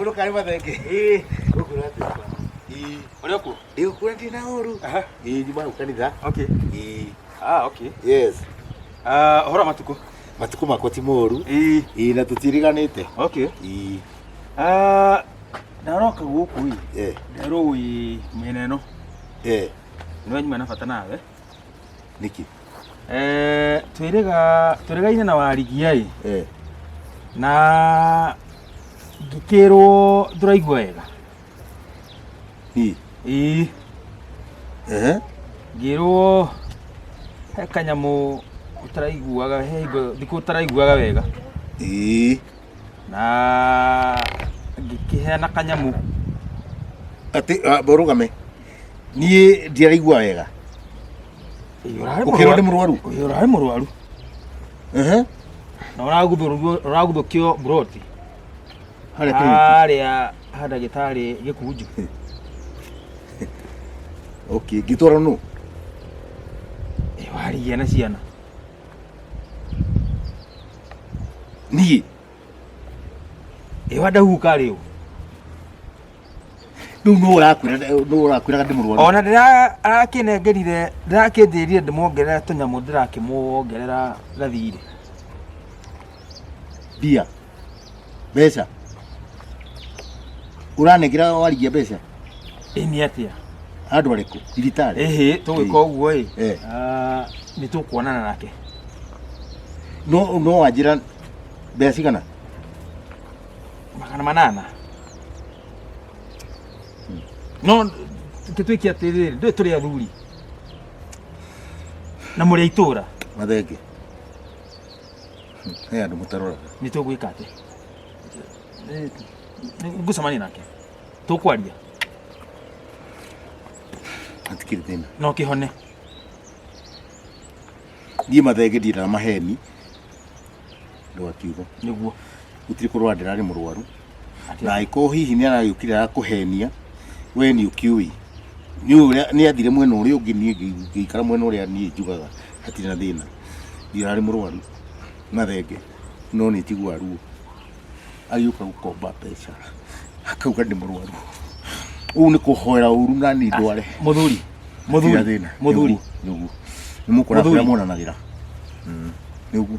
Uru kari mathenge. Ukura ati. Uri oku? Ukura ndi na uru. Juma ukanitha. Okay. Okay. Yes. Hora matuko. Matuko makoti moru. Na tutiriganite. Okay. Ndaroka guku ii. Ndero wi meneno. Nwe nyuma na bata nawe. Niki? Twirigaine na warigia ii. Na ngikirwo nduraigua wega. Ngirwo he kanyamu utaraiguaga thiku utaraiguaga wega. Na ngikiheana kanyamu ati borugame nie ndiraigua wega. Ukirwo ndi murwaru. Urari murwaru. Na uraguthukio broti. Haria ndagitari gikunju. Okay, gitwara no. Warigia na ciana. Nie. Wada huka riu. Riu no urakwira ndi murwaru. Ona ndirakinengerire ndirakindiririe ndimuongerera tunyamu ndirakimuongerera gathiri. Bia. Besa. Uranegira warigia besa. Ni atia. Andu ariku? Thirikari? Tugwika uguo ii. Ni tukuonana nake. No wajira besa cigana? 800. No tutwiki atiriri ndu turi athuri. Na muri itura. Mathenge. Andu mutarora. Ni tugwika ati. Ngucamania nake. Tukwaria. Atikiri thina. No kihone. Thie mathenge ndira maheni. Ndo akiugo. Niguo. Gutiri kurwa ndirari murwaru. Na iko hihi ni arayukira kuhenia. We ni ukiui. Ni athire mwena uria ungi ni ngikara mwena uria ni njugaga hatiri na thina. Ndirari murwaru. Mathenge. No ni tigwaru. Ayuka gukomba pesa. Akauga ndi murwaru. Ni kuhoera uru na ni ndware. Muthuri. Nugu. Ni mukora kuria monanagira. Nugu.